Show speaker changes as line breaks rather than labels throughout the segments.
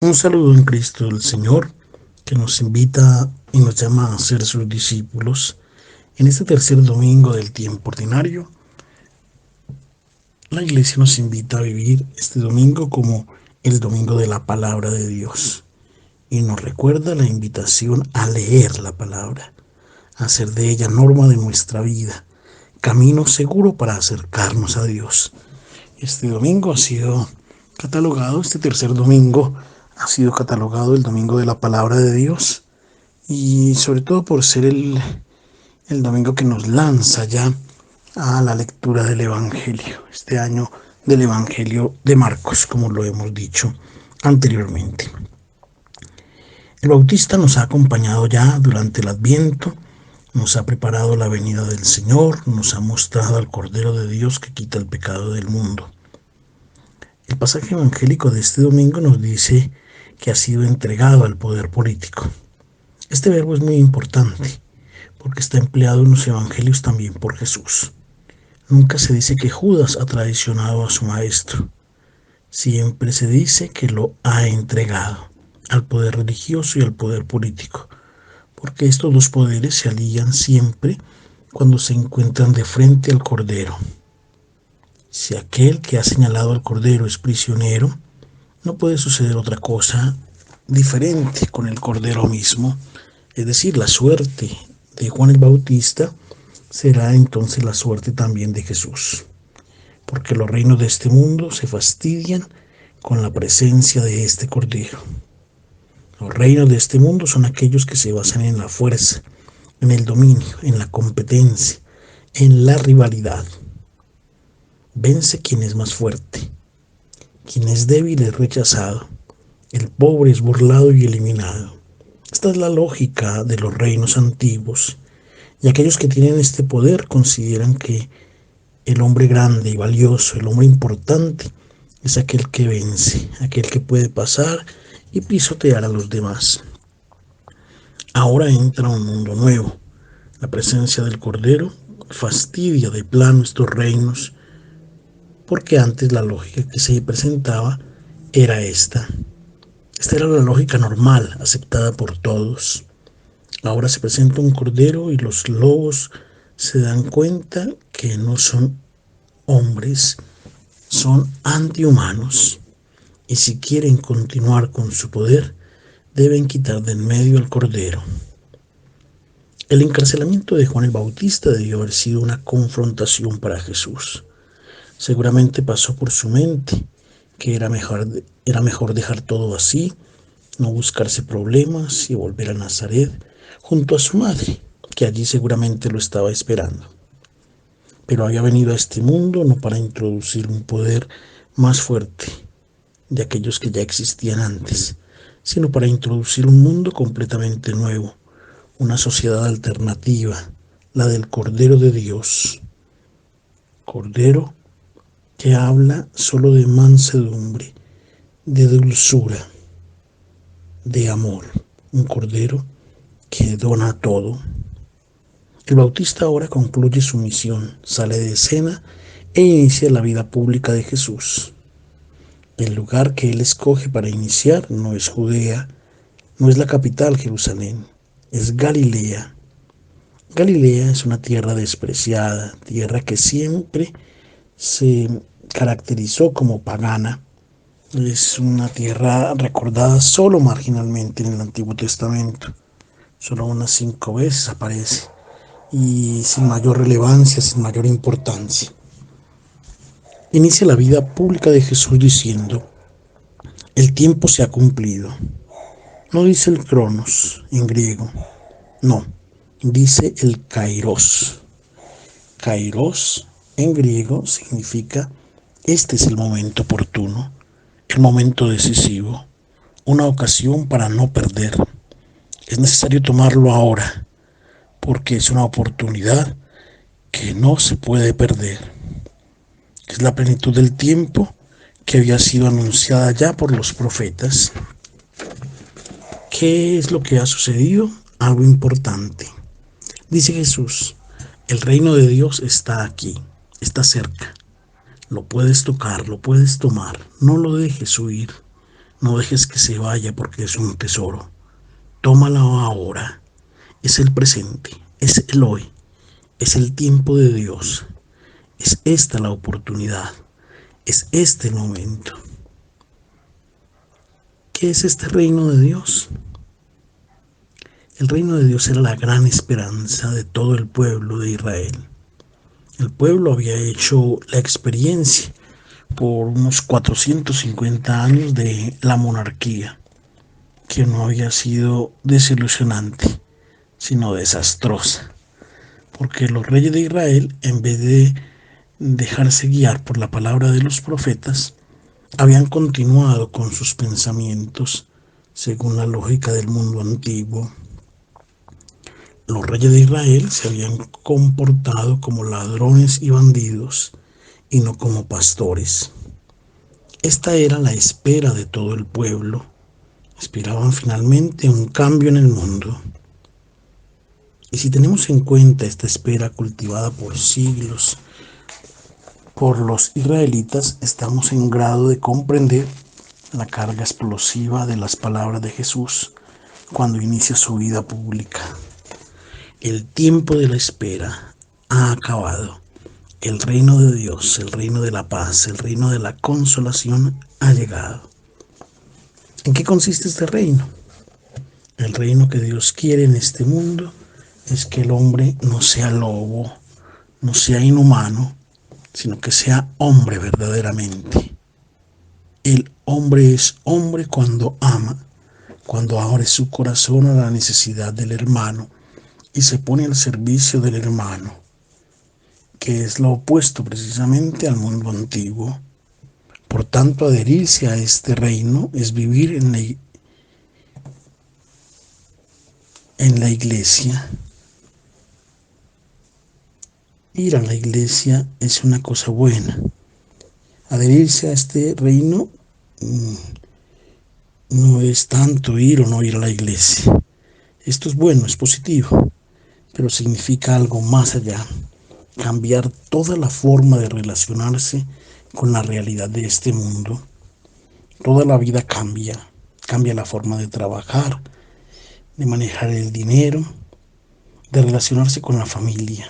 Un saludo en Cristo el Señor, que nos invita y nos llama a ser sus discípulos. En este tercer domingo del tiempo ordinario, la Iglesia nos invita a vivir este domingo como el domingo de la palabra de Dios y nos recuerda la invitación a leer la palabra, a hacer de ella norma de nuestra vida, camino seguro para acercarnos a Dios. Este domingo ha sido catalogado, este tercer domingo ha sido catalogado el domingo de la palabra de Dios y sobre todo por ser el domingo que nos lanza ya a la lectura del Evangelio, este año del Evangelio de Marcos, como lo hemos dicho anteriormente. El Bautista nos ha acompañado ya durante el Adviento, nos ha preparado la venida del Señor, nos ha mostrado al Cordero de Dios que quita el pecado del mundo. El pasaje evangélico de este domingo nos dice que ha sido entregado al poder político. Este verbo es muy importante porque está empleado en los evangelios también por Jesús. Nunca se dice que Judas ha traicionado a su maestro. Siempre se dice que lo ha entregado al poder religioso y al poder político, porque estos dos poderes se alían siempre cuando se encuentran de frente al Cordero. Si aquel que ha señalado al Cordero es prisionero, no puede suceder otra cosa diferente con el Cordero mismo. Es decir, la suerte de Juan el Bautista será entonces la suerte también de Jesús. Porque los reinos de este mundo se fastidian con la presencia de este Cordero. Los reinos de este mundo son aquellos que se basan en la fuerza, en el dominio, en la competencia, en la rivalidad. Vence quien es más fuerte. Quien es débil es rechazado. El pobre es burlado y eliminado. Esta es la lógica de los reinos antiguos. Y aquellos que tienen este poder consideran que el hombre grande y valioso, el hombre importante, es aquel que vence, aquel que puede pasar y pisotear a los demás. Ahora entra un mundo nuevo. La presencia del Cordero fastidia de plano estos reinos, porque antes la lógica que se presentaba era esta. Esta era la lógica normal, aceptada por todos. Ahora se presenta un cordero y los lobos se dan cuenta que no son hombres, son antihumanos. Y si quieren continuar con su poder, deben quitar de en medio al cordero. El encarcelamiento de Juan el Bautista debió haber sido una confrontación para Jesús. Seguramente pasó por su mente que era mejor dejar todo así, no buscarse problemas y volver a Nazaret junto a su madre, que allí seguramente lo estaba esperando. Pero había venido a este mundo no para introducir un poder más fuerte de aquellos que ya existían antes, sino para introducir un mundo completamente nuevo, una sociedad alternativa, la del Cordero de Dios. Cordero que habla solo de mansedumbre, de dulzura, de amor. Un Cordero que dona todo. El Bautista ahora concluye su misión, sale de escena e inicia la vida pública de Jesús. El lugar que él escoge para iniciar no es Judea, no es la capital Jerusalén, es Galilea. Galilea es una tierra despreciada, tierra que siempre se caracterizó como pagana. Es una tierra recordada solo marginalmente en el Antiguo Testamento. Solo unas 5 veces aparece y sin mayor relevancia, sin mayor importancia. Inicia la vida pública de Jesús diciendo: el tiempo se ha cumplido. No dice el cronos en griego, no, dice el kairos. Kairos en griego significa este es el momento oportuno, el momento decisivo, una ocasión para no perder. Es necesario tomarlo ahora, porque es una oportunidad que no se puede perder. Es la plenitud del tiempo que había sido anunciada ya por los profetas. ¿Qué es lo que ha sucedido? Algo importante. Dice Jesús: el reino de Dios está aquí, está cerca. Lo puedes tocar, lo puedes tomar. No lo dejes huir. No dejes que se vaya porque es un tesoro. Tómalo ahora. Es el presente, es el hoy, es el tiempo de Dios. Es esta la oportunidad, es este el momento. ¿Qué es este reino de Dios? El reino de Dios era la gran esperanza de todo el pueblo de Israel. El pueblo había hecho la experiencia por unos 450 años de la monarquía, que no había sido desilusionante, sino desastrosa, porque los reyes de Israel, en vez de dejarse guiar por la palabra de los profetas, habían continuado con sus pensamientos según la lógica del mundo antiguo. Los reyes de Israel se habían comportado como ladrones y bandidos y no como pastores. Esta era la espera de todo el pueblo. Esperaban finalmente un cambio en el mundo. Y si tenemos en cuenta esta espera cultivada por siglos por los israelitas, estamos en grado de comprender la carga explosiva de las palabras de Jesús cuando inicia su vida pública. El tiempo de la espera ha acabado. El reino de Dios, el reino de la paz, el reino de la consolación ha llegado. ¿En qué consiste este reino? El reino que Dios quiere en este mundo es que el hombre no sea lobo, no sea inhumano, sino que sea hombre verdaderamente. El hombre es hombre cuando ama, cuando abre su corazón a la necesidad del hermano y se pone al servicio del hermano, que es lo opuesto precisamente al mundo antiguo. Por tanto, adherirse a este reino es vivir en la iglesia. Ir a la iglesia es una cosa buena. Adherirse a este reino no es tanto ir o no ir a la iglesia. Esto es bueno, es positivo, pero significa algo más allá. Cambiar toda la forma de relacionarse con la realidad de este mundo. Toda la vida cambia. Cambia la forma de trabajar, de manejar el dinero, de relacionarse con la familia.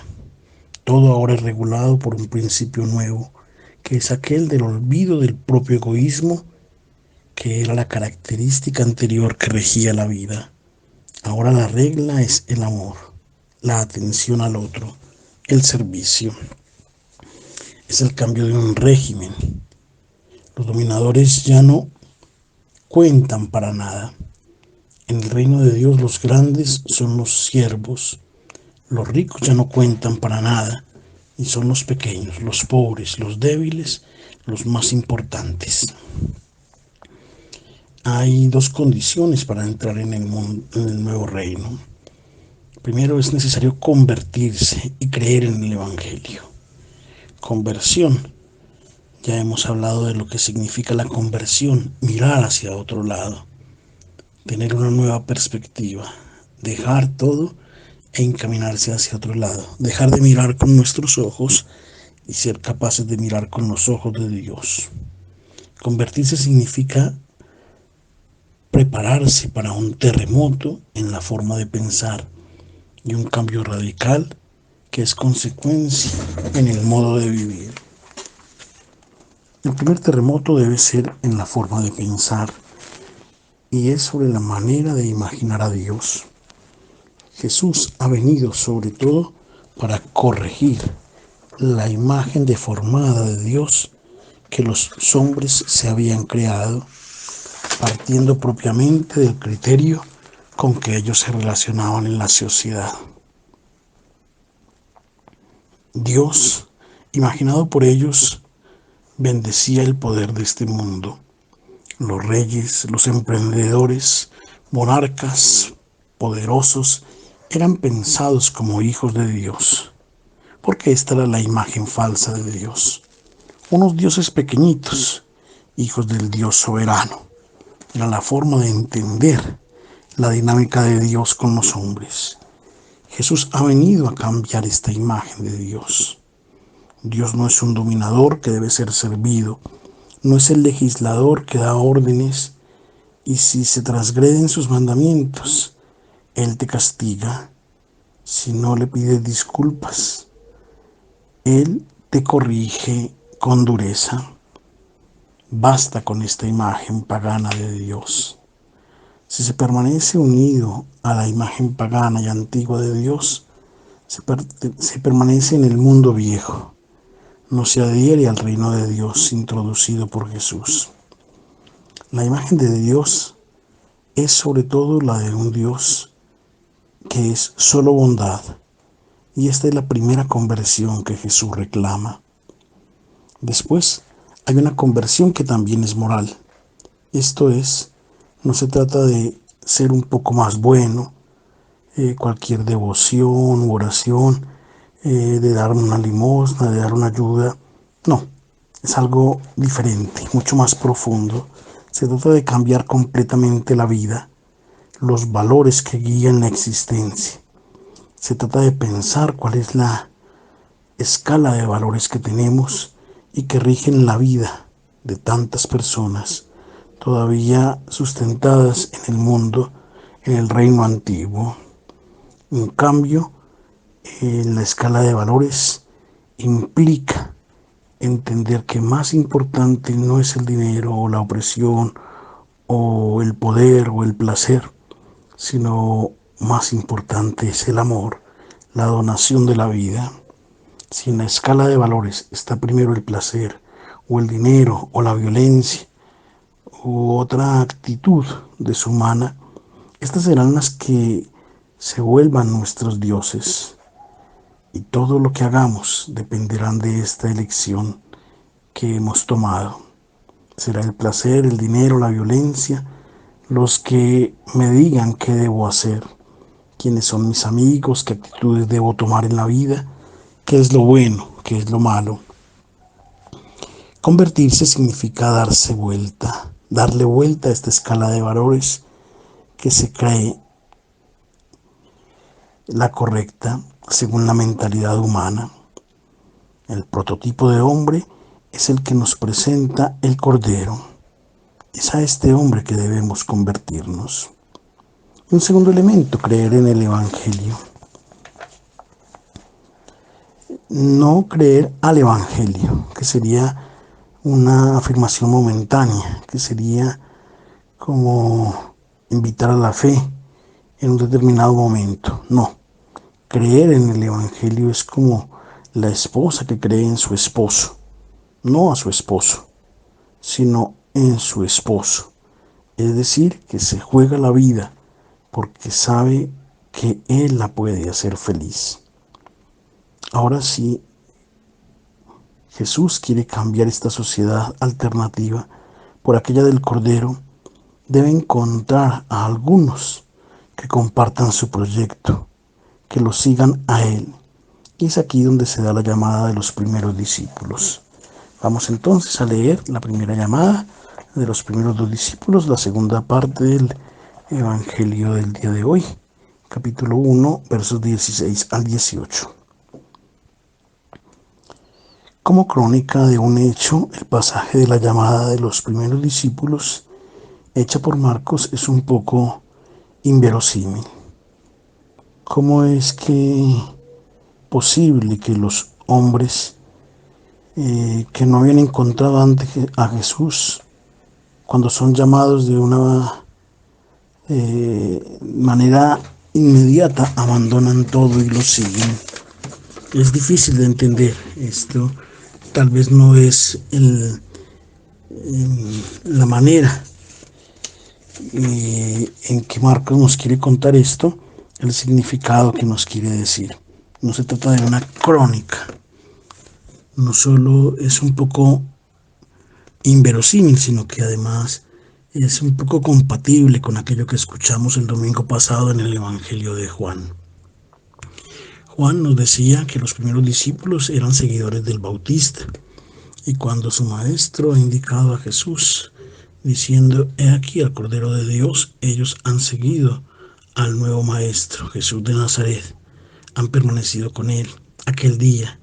Todo ahora es regulado por un principio nuevo, que es aquel del olvido del propio egoísmo, que era la característica anterior que regía la vida. Ahora la regla es el amor, la atención al otro, el servicio. Es el cambio de un régimen. Los dominadores ya no cuentan para nada. En el reino de Dios los grandes son los siervos. Los ricos ya no cuentan para nada y son los pequeños, los pobres, los débiles, los más importantes. Hay dos condiciones para entrar en el nuevo reino. Primero, es necesario convertirse y creer en el Evangelio. Conversión. Ya hemos hablado de lo que significa la conversión, mirar hacia otro lado, tener una nueva perspectiva, dejar todo e encaminarse hacia otro lado, dejar de mirar con nuestros ojos y ser capaces de mirar con los ojos de Dios. Convertirse significa prepararse para un terremoto en la forma de pensar y un cambio radical que es consecuencia en el modo de vivir. El primer terremoto debe ser en la forma de pensar y es sobre la manera de imaginar a Dios. Jesús ha venido sobre todo para corregir la imagen deformada de Dios que los hombres se habían creado, partiendo propiamente del criterio con que ellos se relacionaban en la sociedad. Dios, imaginado por ellos, bendecía el poder de este mundo. Los reyes, los emprendedores, monarcas, poderosos, eran pensados como hijos de Dios, porque esta era la imagen falsa de Dios. Unos dioses pequeñitos, hijos del Dios soberano. Era la forma de entender la dinámica de Dios con los hombres. Jesús ha venido a cambiar esta imagen de Dios. Dios no es un dominador que debe ser servido, no es el legislador que da órdenes, Y si se transgreden sus mandamientos, Él te castiga. Si no le pides disculpas, Él te corrige con dureza. Basta con esta imagen pagana de Dios. Si se permanece unido a la imagen pagana y antigua de Dios, se permanece en el mundo viejo. No se adhiere al reino de Dios introducido por Jesús. La imagen de Dios es sobre todo la de un Dios que es solo bondad. Y esta es la primera conversión que Jesús reclama. Después hay una conversión que también es moral. Esto es, no se trata de ser un poco más bueno, cualquier devoción u oración, de dar una limosna, de dar una ayuda. No, es algo diferente, mucho más profundo. Se trata de cambiar completamente la vida, los valores que guían la existencia. Se trata de pensar cuál es la escala de valores que tenemos y que rigen la vida de tantas personas todavía sustentadas en el mundo, en el reino antiguo. En cambio, la escala de valores implica entender que más importante no es el dinero o la opresión o el poder o el placer, sino más importante es el amor, la donación de la vida. Si en la escala de valores está primero el placer o el dinero o la violencia u otra actitud deshumana, estas serán las que se vuelvan nuestros dioses. Y todo lo que hagamos dependerán de esta elección que hemos tomado. Será el placer, el dinero, la violencia, los que me digan qué debo hacer, quiénes son mis amigos, qué actitudes debo tomar en la vida, qué es lo bueno, qué es lo malo. Convertirse significa darle vuelta a esta escala de valores que se cree la correcta según la mentalidad humana. El prototipo de hombre es el que nos presenta el Cordero. Es a este hombre que debemos convertirnos. Un segundo elemento, creer en el Evangelio. No creer al Evangelio, que sería una afirmación momentánea, que sería como invitar a la fe en un determinado momento. No, creer en el Evangelio es como la esposa que cree en su esposo, no a su esposo, sino en su esposo. Es decir, que se juega la vida porque sabe que Él la puede hacer feliz. Ahora sí, Jesús quiere cambiar esta sociedad alternativa por aquella del Cordero. Debe encontrar a algunos que compartan su proyecto, que lo sigan a Él. Y es aquí donde se da la llamada de los primeros discípulos. Vamos entonces a leer la primera llamada de los primeros dos discípulos, la segunda parte del Evangelio del día de hoy, capítulo 1, versos 16 al 18. Como crónica de un hecho, el pasaje de la llamada de los primeros discípulos, hecha por Marcos, es un poco inverosímil. ¿Cómo es posible que los hombres que no habían encontrado antes a Jesús, cuando son llamados de una manera inmediata, abandonan todo y lo siguen? Es difícil de entender esto. Tal vez no es la manera en que Marcos nos quiere contar esto, el significado que nos quiere decir. No se trata de una crónica. No solo es un poco inverosímil, sino que además es un poco compatible con aquello que escuchamos el domingo pasado en el Evangelio de Juan. Juan nos decía que los primeros discípulos eran seguidores del Bautista, y cuando su maestro ha indicado a Jesús, diciendo: he aquí al Cordero de Dios, ellos han seguido al nuevo maestro, Jesús de Nazaret, han permanecido con él aquel día,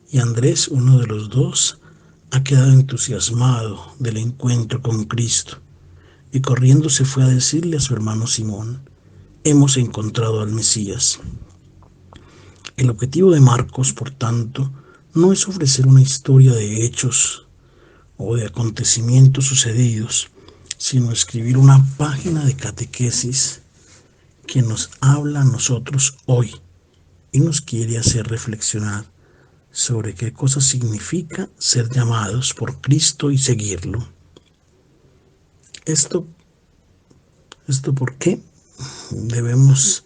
y Andrés, uno de los dos, ha quedado entusiasmado del encuentro con Cristo. y corriendo se fue a decirle a su hermano Simón: hemos encontrado al Mesías. El objetivo de Marcos, por tanto, no es ofrecer una historia de hechos o de acontecimientos sucedidos, sino escribir una página de catequesis que nos habla a nosotros hoy y nos quiere hacer reflexionar sobre qué cosa significa ser llamados por Cristo y seguirlo. Esto, esto por qué debemos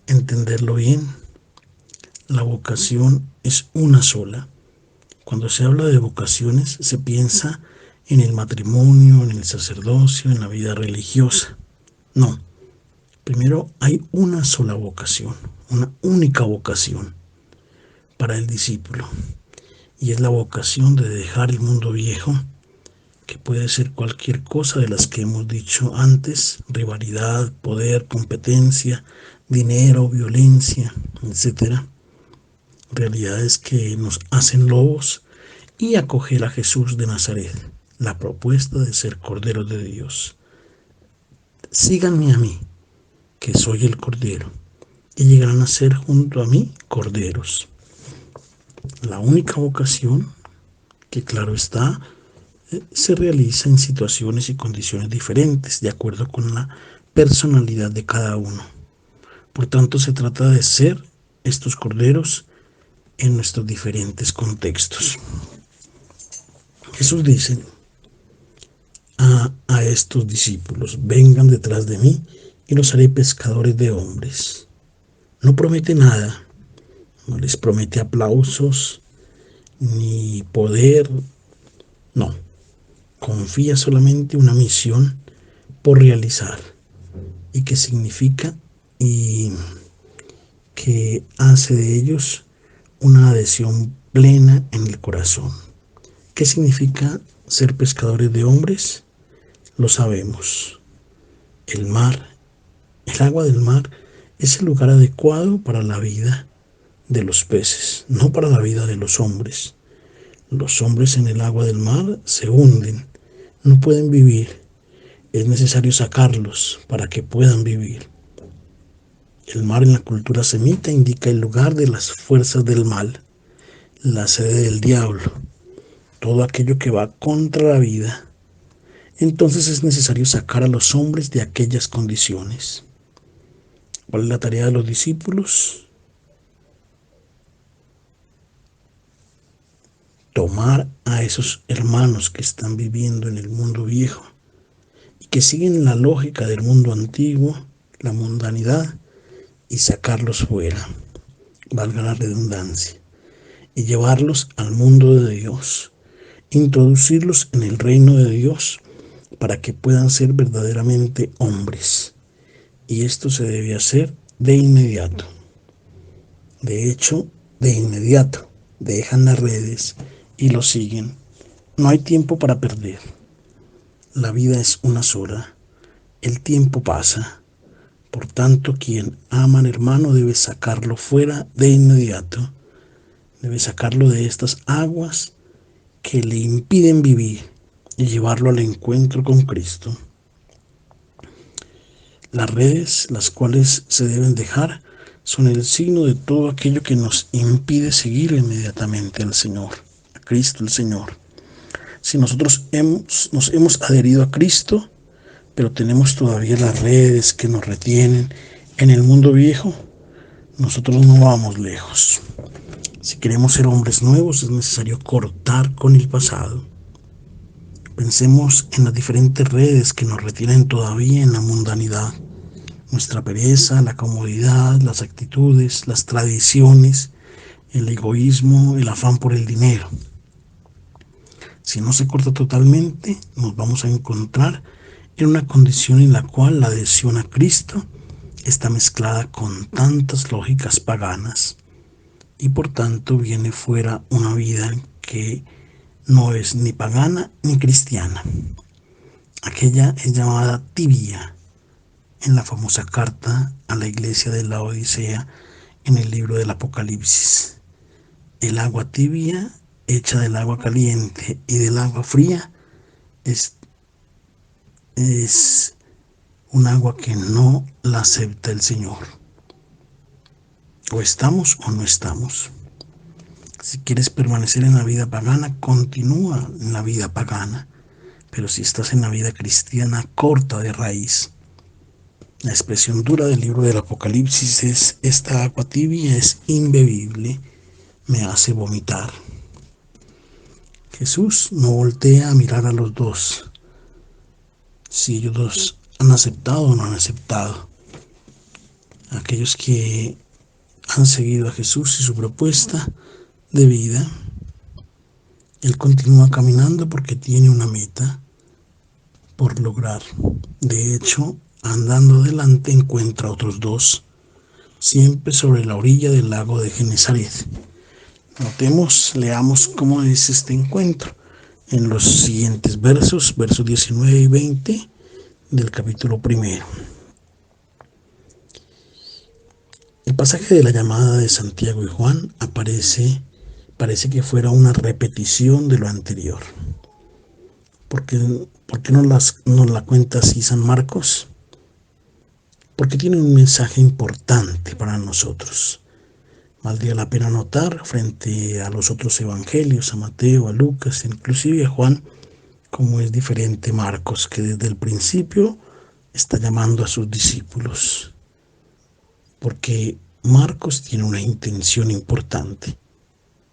entenderlo bien. La vocación es una sola. Cuando se habla de vocaciones se piensa en el matrimonio, en el sacerdocio, en la vida religiosa. No, primero hay una sola vocación, una única vocación para el discípulo, y es la vocación de dejar el mundo viejo, que puede ser cualquier cosa de las que hemos dicho antes: rivalidad, poder, competencia, dinero, violencia, etcétera. Realidades que nos hacen lobos, y acoger a Jesús de Nazaret, la propuesta de ser corderos de Dios. Síganme a mí, que soy el cordero, y llegarán a ser junto a mí corderos. La única vocación, que claro está, se realiza en situaciones y condiciones diferentes, de acuerdo con la personalidad de cada uno. Por tanto, se trata de ser estos corderos en nuestros diferentes contextos. Jesús dice a estos discípulos: vengan detrás de mí y los haré pescadores de hombres. No promete nada, no les promete aplausos ni poder, no. Confía solamente una misión por realizar, y que significa y que hace de ellos una adhesión plena en el corazón. ¿Qué significa ser pescadores de hombres? Lo sabemos. El mar, el agua del mar, es el lugar adecuado para la vida de los peces, no para la vida de los hombres. Los hombres en el agua del mar se hunden, no pueden vivir. Es necesario sacarlos para que puedan vivir. El mar en la cultura semita indica el lugar de las fuerzas del mal, la sede del diablo, todo aquello que va contra la vida. Entonces es necesario sacar a los hombres de aquellas condiciones. ¿Cuál es la tarea de los discípulos? Tomar a esos hermanos que están viviendo en el mundo viejo y que siguen la lógica del mundo antiguo, la mundanidad, y sacarlos fuera, valga la redundancia, y llevarlos al mundo de Dios, introducirlos en el reino de Dios para que puedan ser verdaderamente hombres. Y esto se debe hacer de inmediato. De hecho, de inmediato dejan las redes y lo siguen. No hay tiempo para perder. La vida es una sola. El tiempo pasa. Por tanto, quien ama al hermano debe sacarlo fuera de inmediato. Debe sacarlo de estas aguas que le impiden vivir y llevarlo al encuentro con Cristo. Las redes, las cuales se deben dejar, son el signo de todo aquello que nos impide seguir inmediatamente al Señor, a Cristo el Señor. Si nosotros nos hemos adherido a Cristo, pero tenemos todavía las redes que nos retienen en el mundo viejo, nosotros no vamos lejos. Si queremos ser hombres nuevos, es necesario cortar con el pasado. Pensemos en las diferentes redes que nos retienen todavía en la mundanidad. Nuestra pereza, la comodidad, las actitudes, las tradiciones, el egoísmo, el afán por el dinero. Si no se corta totalmente, nos vamos a encontrar en una condición en la cual la adhesión a Cristo está mezclada con tantas lógicas paganas, y por tanto viene fuera una vida que no es ni pagana ni cristiana. Aquella es llamada tibia en la famosa carta a la iglesia de la Odisea en el libro del Apocalipsis. El agua tibia, hecha del agua caliente y del agua fría, es es un agua que no la acepta el Señor. O estamos o no estamos. Si quieres permanecer en la vida pagana, continúa en la vida pagana. Pero si estás en la vida cristiana, corta de raíz. La expresión dura del libro del Apocalipsis es: esta agua tibia es imbebible, me hace vomitar. Jesús no voltea a mirar a los dos, si ellos dos han aceptado o no han aceptado. Aquellos que han seguido a Jesús y su propuesta de vida, Él continúa caminando porque tiene una meta por lograr. De hecho, andando adelante encuentra a otros dos, siempre sobre la orilla del lago de Genesaret. Leamos cómo es este encuentro en los siguientes versos 19 y 20 del capítulo 1. El pasaje de la llamada de Santiago y Juan parece que fuera una repetición de lo anterior. ¿Por qué nos la cuenta así San Marcos? Porque tiene un mensaje importante para nosotros. Valdría la pena notar frente a los otros evangelios, a Mateo, a Lucas, inclusive a Juan, cómo es diferente Marcos, que desde el principio está llamando a sus discípulos. Porque Marcos tiene una intención importante,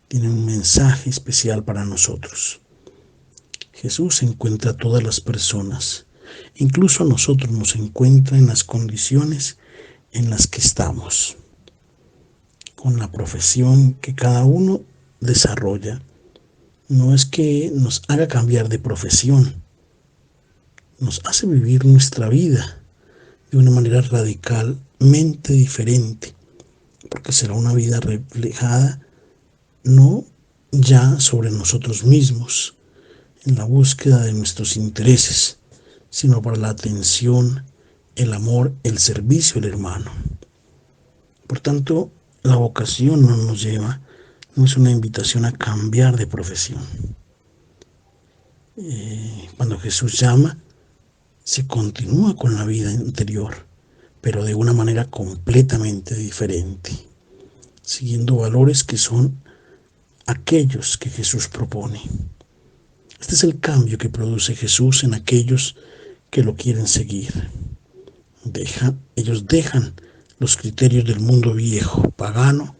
tiene un mensaje especial para nosotros. Jesús encuentra a todas las personas, incluso a nosotros nos encuentra en las condiciones en las que estamos, con la profesión que cada uno desarrolla. No es que nos haga cambiar de profesión, nos hace vivir nuestra vida de una manera radicalmente diferente, porque será una vida reflejada no ya sobre nosotros mismos, en la búsqueda de nuestros intereses, sino para la atención, el amor, el servicio al hermano. Por tanto, la vocación no es una invitación a cambiar de profesión. Cuando Jesús llama, se continúa con la vida anterior, pero de una manera completamente diferente, siguiendo valores que son aquellos que Jesús propone. Este es el cambio que produce Jesús en aquellos que lo quieren seguir. Ellos dejan los criterios del mundo viejo, pagano,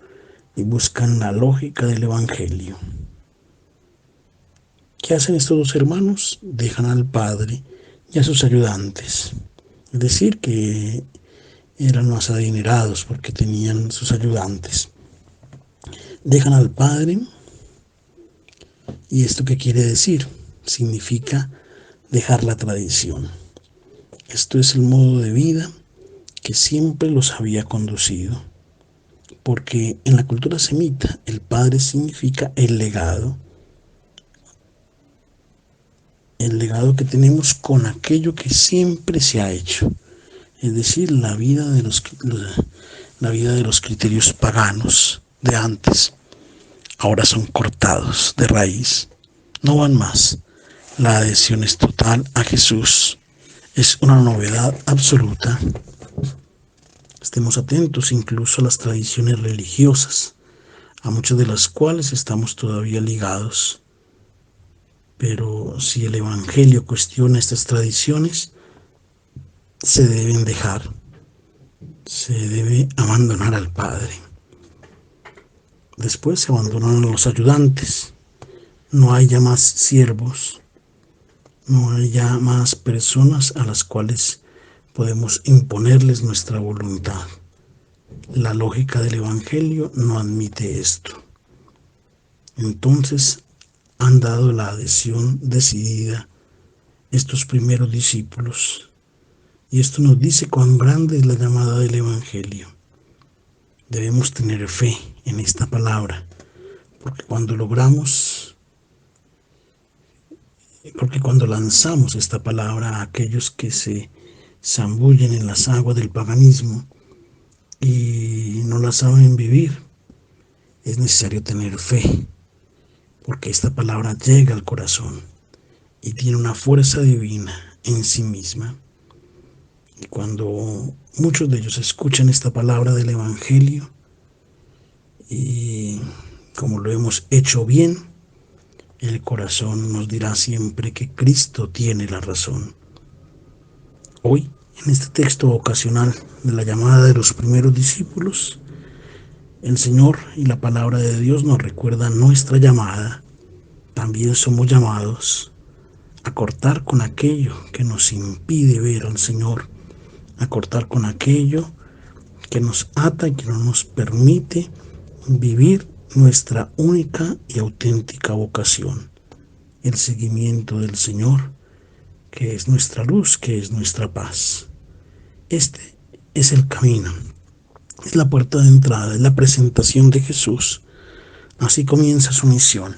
y buscan la lógica del Evangelio. ¿Qué hacen estos dos hermanos? Dejan al Padre y a sus ayudantes. Es decir, que eran más adinerados porque tenían sus ayudantes. Dejan al Padre. ¿Y esto qué quiere decir? Significa dejar la tradición. Esto es el modo de vida que siempre los había conducido. Porque en la cultura semita el Padre significa el legado. El legado que tenemos con aquello que siempre se ha hecho. Es decir, la vida de los criterios paganos de antes. Ahora son cortados de raíz, no van más. La adhesión es total a Jesús, es una novedad absoluta. Estemos atentos incluso a las tradiciones religiosas, a muchas de las cuales estamos todavía ligados. Pero si el Evangelio cuestiona estas tradiciones, se deben dejar, se debe abandonar al Padre. Después se abandonan a los ayudantes. No hay ya más siervos. No hay ya más personas a las cuales podemos imponerles nuestra voluntad. La lógica del Evangelio no admite esto. Entonces han dado la adhesión decidida estos primeros discípulos. Y esto nos dice cuán grande es la llamada del Evangelio. Debemos tener fe en esta palabra, porque cuando lanzamos esta palabra a aquellos que se zambullen en las aguas del paganismo y no la saben vivir, es necesario tener fe, porque esta palabra llega al corazón y tiene una fuerza divina en sí misma. Y cuando muchos de ellos escuchan esta palabra del Evangelio, y como lo hemos hecho bien, el corazón nos dirá siempre que Cristo tiene la razón. Hoy, en este texto ocasional de la llamada de los primeros discípulos, el Señor y la palabra de Dios nos recuerdan nuestra llamada. También somos llamados a cortar con aquello que nos impide ver al Señor, a cortar con aquello que nos ata y que no nos permite vivir nuestra única y auténtica vocación, el seguimiento del Señor, que es nuestra luz, que es nuestra paz. Este es el camino, es la puerta de entrada, es la presentación de Jesús. Así comienza su misión,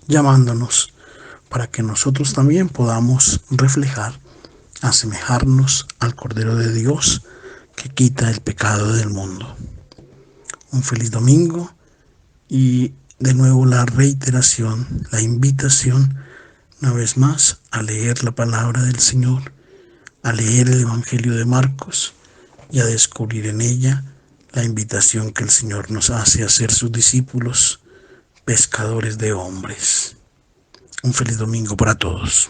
llamándonos para que nosotros también podamos reflejar, asemejarnos al Cordero de Dios que quita el pecado del mundo. Un feliz domingo y de nuevo la reiteración, la invitación, una vez más, a leer la palabra del Señor, a leer el Evangelio de Marcos y a descubrir en ella la invitación que el Señor nos hace a ser sus discípulos, pescadores de hombres. Un feliz domingo para todos.